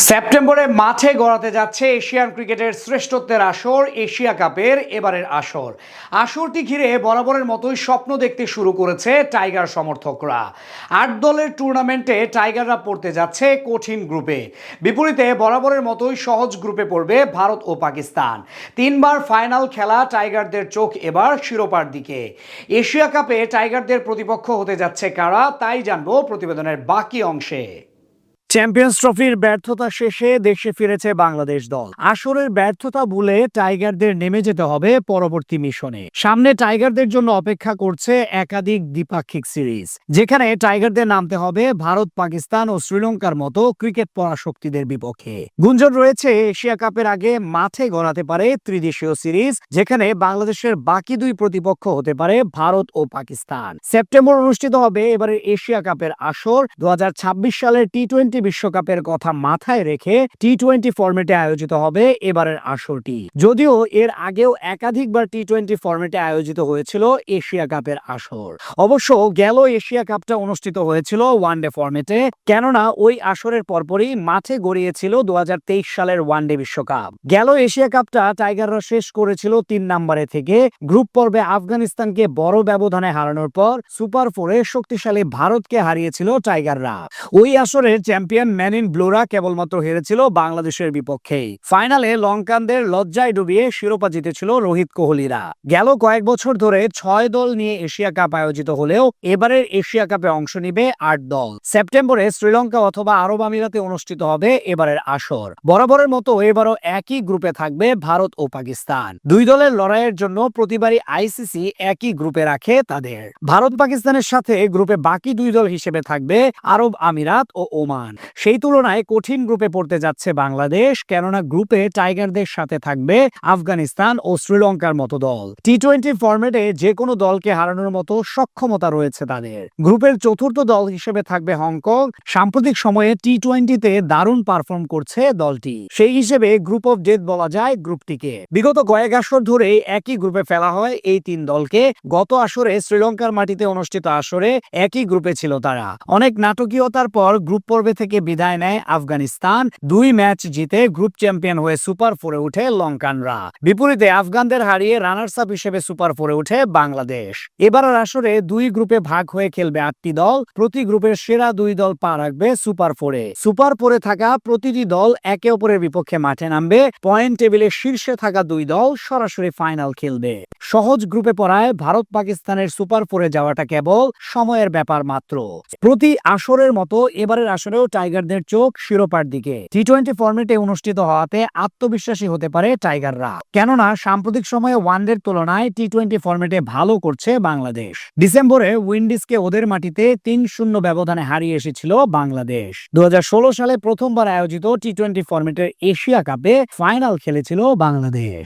সেপ্টেম্বরে মাঠে গড়াতে যাচ্ছে এশিয়ান ক্রিকেটের শ্রেষ্ঠত্বের আসর এশিয়া কাপের এবারের আসরটি ঘিরে বরাবরের মতোই স্বপ্ন দেখতে শুরু করেছে টাইগার সমর্থকরা। ৮ দলের টুর্নামেন্টে টাইগাররা পড়তে যাচ্ছে কঠিন গ্রুপে, বিপরীতে বরাবরের মতোই সহজ গ্রুপে পড়বে ভারত ও পাকিস্তান। 3বার ফাইনাল খেলা টাইগারদের চোখ এবার শিরোপার দিকে। এশিয়া কাপে টাইগারদের প্রতিপক্ষ হতে যাচ্ছে কারা, তাই জানবো প্রতিবেদনের বাকি অংশে। চ্যাম্পিয়ন্স ট্রফির ব্যর্থতা শেষে দেশে ফিরেছে বাংলাদেশ দল। আসরের ব্যর্থতা ভুলে টাইগারদের নেমে যেতে হবে পরবর্তী মিশনে। সামনে টাইগারদের জন্য অপেক্ষা করছে একাধিক দ্বিপাক্ষিক সিরিজ, যেখানে টাইগারদের নামতে হবে ভারত, পাকিস্তান ও শ্রীলঙ্কার মতো ক্রিকেট পরাশক্তিদের বিপক্ষে। গুঞ্জন রয়েছে এশিয়া কাপের আগে মাঠে গড়াতে পারে ত্রিদেশীয় সিরিজ, যেখানে বাংলাদেশের বাকি দুই প্রতিপক্ষ হতে পারে ভারত ও পাকিস্তান। সেপ্টেম্বর অনুষ্ঠিত হবে এবারের এশিয়া কাপের আসর। 2026 সালের টি-20 বিশ্বকাপের কথা মাথায় রেখে টি-20 ফরম্যাটে আয়োজিত হবে এবারের আসরটি। যদিও এর আগেও একাধিকবার টি-20 ফরম্যাটে আয়োজিত হয়েছিল এশিয়া কাপের আসর। অবশ্য গেল এশিয়া কাপটা অনুষ্ঠিত হয়েছিল ওয়ানডে ফরম্যাটে, কেননা ওই আসরের পরপরই মাঠে গড়িয়েছিল 2023 সালের ওয়ানডে বিশ্বকাপ। গেল এশিয়া কাপটা টাইগাররা শেষ করেছিল 3 নম্বরে থেকে। গ্রুপ পর্বে আফগানিস্তানকে বড় ব্যবধানে হারানোর পর সুপার 4-এ শক্তিশালী ভারতকে হারিয়েছিল টাইগাররা। ওই আসরের চ্যাম্পিয়ন ম্যান ইন ব্লুরা কেবলমাত্র হেরেছিল বাংলাদেশের বিপক্ষেই। ফাইনালে লঙ্কানদের লজ্জায় ডুবিয়ে শিরোপা জিতেছিল রোহিত কোহলিরা। গেল কয়েক বছর ধরে 6 দল নিয়ে এশিয়া কাপ আয়োজিত হলেও এবারের এশিয়া কাপে অংশ নিবে 8 দল। সেপ্টেম্বরে শ্রীলঙ্কা অথবা আরব আমিরাতে অনুষ্ঠিত হবে এবারের আসর। বরাবরের মতো এবারও একই গ্রুপে থাকবে ভারত ও পাকিস্তান। দুই দলের লড়াইয়ের জন্য প্রতিবারই আইসিসি একই গ্রুপে রাখে তাদের। ভারত পাকিস্তানের সাথে গ্রুপে বাকি দুই দল হিসেবে থাকবে আরব আমিরাত ও ওমান। সেই তুলনায় কঠিন গ্রুপে পড়তে যাচ্ছে বাংলাদেশ, কেননা গ্রুপে টাইগারদের সাথে থাকবে আফগানিস্তান ও শ্রীলঙ্কার মতো দল। টি-20 ফরম্যাটে যে কোনো দলকে হারানোর মতো সক্ষমতা রয়েছে তাদের। গ্রুপের চতুর্থ দল হিসেবে থাকবে হংকং। সাম্প্রতিক সময়ে টি-20-তে দারুণ পারফর্ম করছে দলটি, সেই হিসেবে গ্রুপ অফ ডেথ বলা যায় গ্রুপটিকে। বিগত কয়েক আসর ধরে একই গ্রুপে ফেলা হয় এই 3 দলকে। গত আসরে শ্রীলঙ্কার মাটিতে অনুষ্ঠিত আসরে একই গ্রুপে ছিল তারা। অনেক নাটকীয়তার পর গ্রুপ পর্বে থেকে বিদায় নেয় আফগানিস্তান। 2 ম্যাচ জিতে গ্রুপ চ্যাম্পিয়ন হয়ে সুপার 4-এ উঠে লঙ্কানরা। বিপরীতে আফগানদের হারিয়ে রানার্স আপ হিসেবে সুপার 4-এ উঠে বাংলাদেশ। এবারের আসরে 2 গ্রুপে ভাগ হয়ে খেলবে 8টি দল। প্রতি গ্রুপের সেরা 2 দল পা রাখবে সুপার 4-এ। সুপার 4-এ থাকা প্রতিটি দল একে অপরের বিপক্ষে মাঠে নামবে। পয়েন্ট টেবিলের শীর্ষে থাকা 2 দল সরাসরি ফাইনাল খেলবে। সহজ গ্রুপে পড়ায় ভারত পাকিস্তানের সুপার 4-এ যাওয়াটা কেবল সময়ের ব্যাপার মাত্র। প্রতি আসরের মতো এবারের আসরেও টাইগারদের চোখ শিরোপার দিকে। টি-20 ফরম্যাটে অনুষ্ঠিত হওয়াতে আত্মবিশ্বাসী হতে পারে টাইগাররা, কেননা সাম্প্রতিক সময়ে ওয়ানডের তুলনায় টি-20 ফরম্যাটে ভালো করছে বাংলাদেশ। ডিসেম্বরে উইন্ডিজকে ওদের মাটিতে 3-0 ব্যবধানে হারিয়ে এসেছিল বাংলাদেশ। 2016 সালে প্রথমবার আয়োজিত টি-20 ফরম্যাটের এশিয়া কাপে ফাইনাল খেলেছিল বাংলাদেশ।